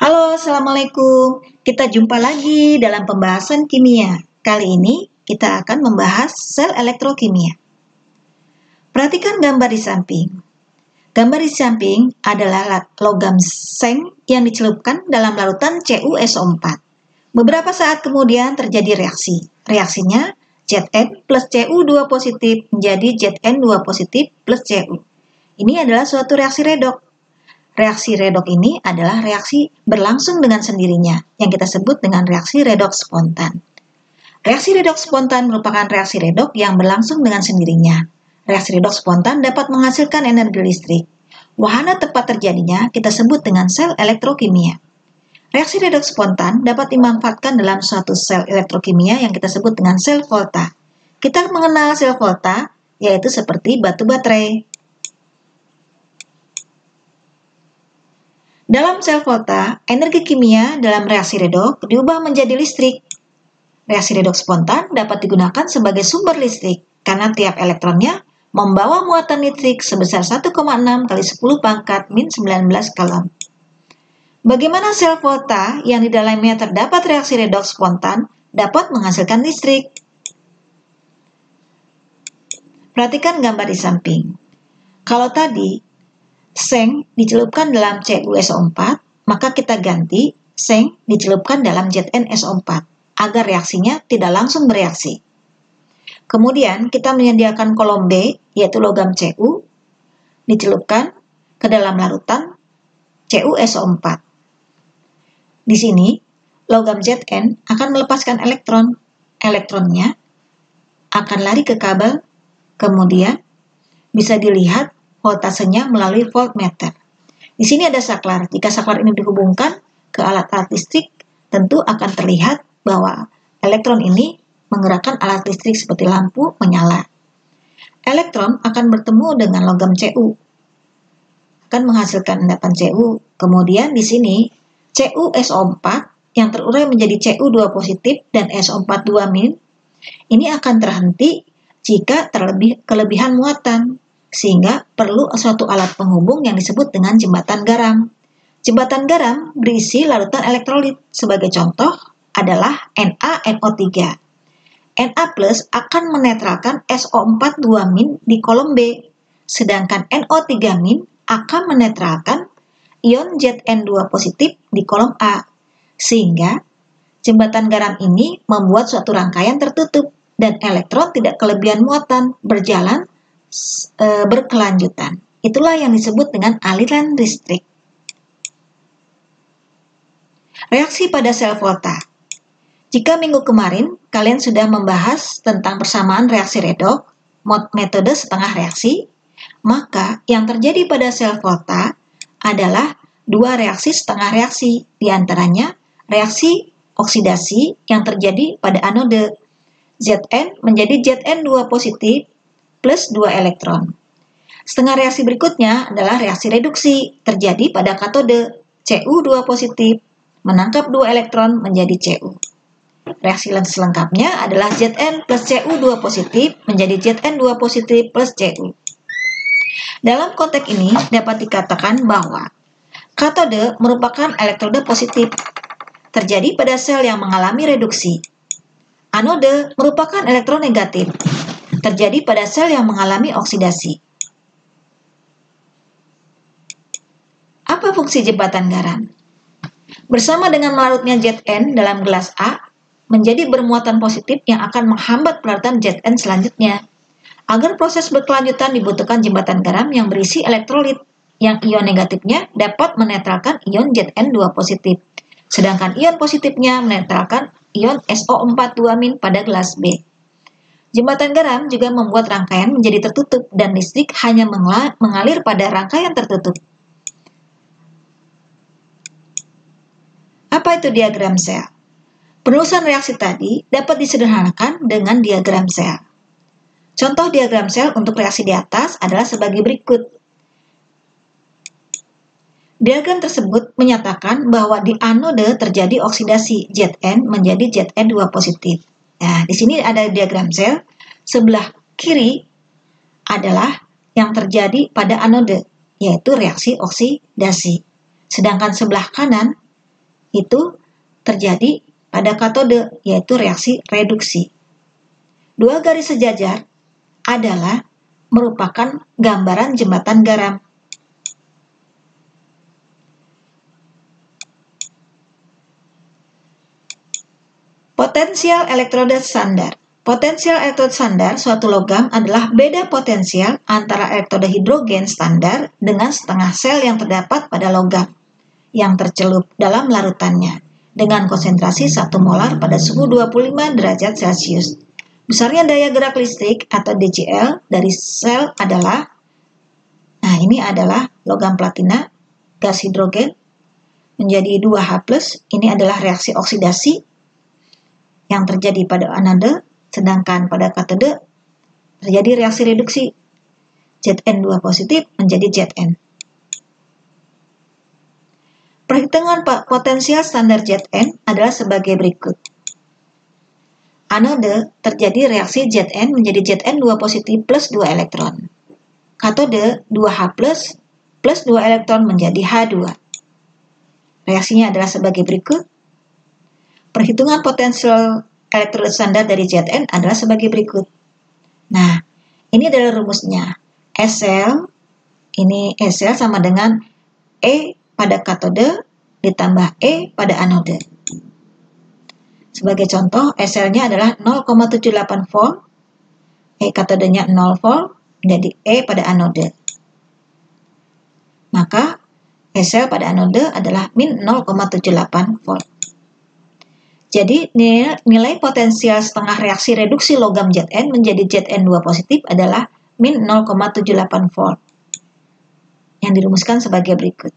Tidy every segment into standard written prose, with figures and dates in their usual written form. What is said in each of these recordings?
Halo, Assalamualaikum. Kita jumpa lagi dalam pembahasan kimia. Kali ini kita akan membahas sel elektrokimia. Perhatikan gambar di samping. Gambar di samping adalah logam seng yang dicelupkan dalam larutan CuSO4. Beberapa saat kemudian terjadi reaksi. Reaksinya Zn plus Cu2 positif menjadi Zn2 positif plus Cu. Ini adalah suatu reaksi redoks. Reaksi redoks ini adalah reaksi berlangsung dengan sendirinya, yang kita sebut dengan reaksi redoks spontan. Reaksi redoks spontan merupakan reaksi redoks yang berlangsung dengan sendirinya. Reaksi redoks spontan dapat menghasilkan energi listrik. Wahana tempat terjadinya kita sebut dengan sel elektrokimia. Reaksi redoks spontan dapat dimanfaatkan dalam suatu sel elektrokimia yang kita sebut dengan sel volta. Kita mengenal sel volta, yaitu seperti batu baterai. Dalam sel volta, energi kimia dalam reaksi redoks diubah menjadi listrik. Reaksi redoks spontan dapat digunakan sebagai sumber listrik karena tiap elektronnya membawa muatan listrik sebesar 1,6 kali 10 pangkat min 19 coulomb. Bagaimana sel volta yang di dalamnya terdapat reaksi redoks spontan dapat menghasilkan listrik? Perhatikan gambar di samping. Kalau tadi seng dicelupkan dalam CuSO4, maka kita ganti seng dicelupkan dalam ZnSO4 agar reaksinya tidak langsung bereaksi. Kemudian kita menyediakan kolom B, yaitu logam Cu, dicelupkan ke dalam larutan CuSO4. Di sini, logam Zn akan melepaskan elektron. Elektronnya akan lari ke kabel, kemudian bisa dilihat voltasenya melalui voltmeter. Di sini ada saklar. Jika saklar ini dihubungkan ke alat-alat listrik, tentu akan terlihat bahwa elektron ini menggerakkan alat listrik seperti lampu menyala. Elektron akan bertemu dengan logam Cu, akan menghasilkan endapan Cu. Kemudian di sini CuSO4 yang terurai menjadi Cu2 positif dan SO42-, ini akan terhenti jika kelebihan muatan, sehingga perlu suatu alat penghubung yang disebut dengan jembatan garam. Jembatan garam berisi larutan elektrolit. Sebagai contoh adalah NaNO3. Na+ akan menetralkan SO42- di kolom B, sedangkan NO3- akan menetralkan ion Zn2 positif di kolom A, sehingga jembatan garam ini membuat suatu rangkaian tertutup dan elektron tidak kelebihan muatan berjalan berkelanjutan. Itulah yang disebut dengan aliran listrik. Reaksi pada sel volta. Jika minggu kemarin kalian sudah membahas tentang persamaan reaksi redoks, metode setengah reaksi, maka yang terjadi pada sel volta adalah dua reaksi setengah reaksi, diantaranya reaksi oksidasi yang terjadi pada anode. Zn menjadi Zn2 positif plus 2 elektron. Setengah reaksi berikutnya adalah reaksi reduksi, terjadi pada katode. Cu2 positif menangkap 2 elektron menjadi Cu. Reaksi selengkapnya adalah Zn plus Cu2 positif menjadi Zn2 positif plus Cu. Dalam konteks ini dapat dikatakan bahwa katode merupakan elektrode positif, terjadi pada sel yang mengalami reduksi. Anode merupakan elektronegatif, terjadi pada sel yang mengalami oksidasi. Apa fungsi jembatan garam? Bersama dengan melarutnya Zn dalam gelas A, menjadi bermuatan positif yang akan menghambat pelarutan Zn selanjutnya. Agar proses berkelanjutan dibutuhkan jembatan garam yang berisi elektrolit, yang ion negatifnya dapat menetralkan ion Zn2 positif, sedangkan ion positifnya menetralkan ion SO42- pada gelas B. Jembatan garam juga membuat rangkaian menjadi tertutup dan listrik hanya mengalir pada rangkaian tertutup. Apa itu diagram sel? Penulisan reaksi tadi dapat disederhanakan dengan diagram sel. Contoh diagram sel untuk reaksi di atas adalah sebagai berikut. Diagram tersebut menyatakan bahwa di anode terjadi oksidasi Zn menjadi Zn2 positif. Nah, di sini ada diagram sel. Sebelah kiri adalah yang terjadi pada anode, yaitu reaksi oksidasi. Sedangkan sebelah kanan itu terjadi pada katode, yaitu reaksi reduksi. Dua garis sejajar adalah merupakan gambaran jembatan garam. Potensial elektroda standar. Potensial elektroda standar suatu logam adalah beda potensial antara elektroda hidrogen standar dengan setengah sel yang terdapat pada logam yang tercelup dalam larutannya dengan konsentrasi 1 molar pada suhu 25 derajat Celcius. Besarnya daya gerak listrik atau DCL dari sel adalah, nah ini adalah logam platina, gas hidrogen menjadi 2H+, ini adalah reaksi oksidasi yang terjadi pada anode, sedangkan pada katode terjadi reaksi reduksi, Zn2 positif menjadi Zn. Perhitungan potensial standar Zn adalah sebagai berikut. Anode terjadi reaksi Zn menjadi Zn2 positif plus 2 elektron. Katode 2H plus 2 elektron menjadi H2. Reaksinya adalah sebagai berikut. Perhitungan potensial elektroda standar dari Zn adalah sebagai berikut. Nah, ini adalah rumusnya. SL, ini SL sama dengan E pada katode ditambah E pada anode. Sebagai contoh, SL-nya adalah 0,78 volt, E katodenya 0 volt, jadi E pada anode. Maka SL pada anode adalah min 0,78 volt. Jadi nilai potensial setengah reaksi reduksi logam Zn menjadi Zn2 positif adalah min 0,78 volt. Yang dirumuskan sebagai berikut.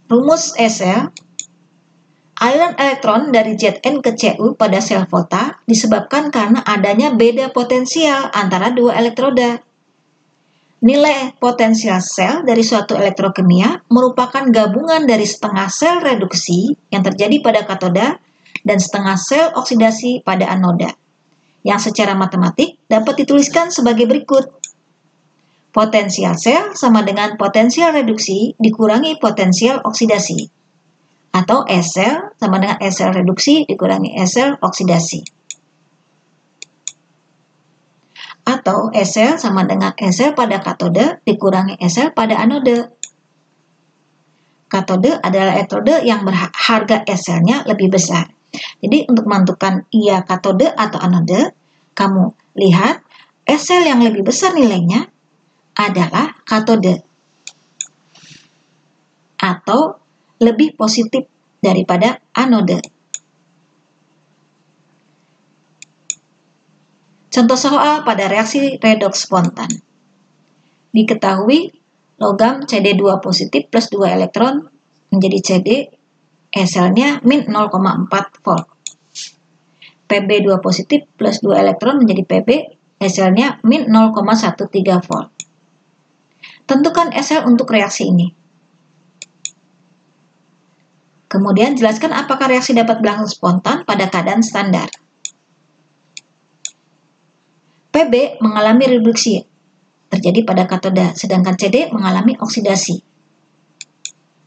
Rumus SL, aliran elektron dari Zn ke Cu pada sel volta disebabkan karena adanya beda potensial antara dua elektroda. Nilai potensial sel dari suatu elektrokimia merupakan gabungan dari setengah sel reduksi yang terjadi pada katoda dan setengah sel oksidasi pada anoda, yang secara matematik dapat dituliskan sebagai berikut. Potensial sel sama dengan potensial reduksi dikurangi potensial oksidasi, atau SL sama dengan SL reduksi dikurangi SL oksidasi. Atau SL sama dengan SL pada katode dikurangi SL pada anode. Katode adalah elektroda yang berharga SL-nya lebih besar. Jadi untuk menentukan ia katode atau anode, kamu lihat SL yang lebih besar nilainya adalah katode atau lebih positif daripada anode. Contoh soal pada reaksi redoks spontan. Diketahui logam Cd2 positif plus 2 elektron menjadi Cd, SL-nya min 0,4 volt. Pb2 positif plus 2 elektron menjadi Pb, SL-nya min 0,13 volt. Tentukan SL untuk reaksi ini. Kemudian jelaskan apakah reaksi dapat berlangsung spontan pada keadaan standar. Pb mengalami reduksi terjadi pada katoda, sedangkan Cd mengalami oksidasi.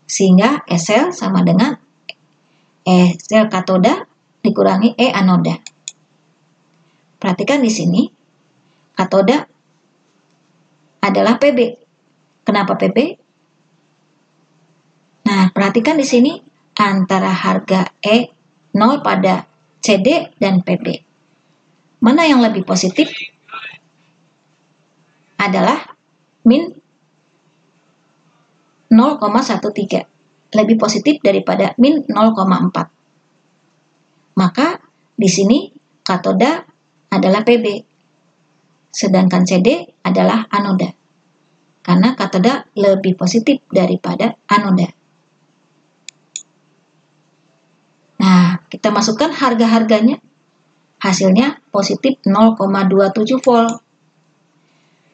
Sehingga SL sama dengan E sel katoda dikurangi E anoda. Perhatikan di sini, katoda adalah Pb. Kenapa Pb? Nah, perhatikan di sini antara harga E 0 pada Cd dan Pb. Mana yang lebih positif? Adalah min 0,13. Lebih positif daripada min 0,4. Maka di sini katoda adalah Pb. Sedangkan Cd adalah anoda. Karena katoda lebih positif daripada anoda. Nah, kita masukkan harga-harganya. Hasilnya positif 0,27 volt.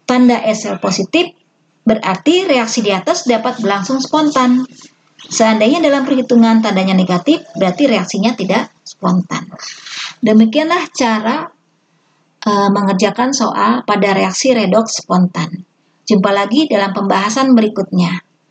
Tanda SL positif berarti reaksi di atas dapat berlangsung spontan. Seandainya dalam perhitungan tandanya negatif, berarti reaksinya tidak spontan. Demikianlah cara mengerjakan soal pada reaksi redoks spontan. Jumpa lagi dalam pembahasan berikutnya.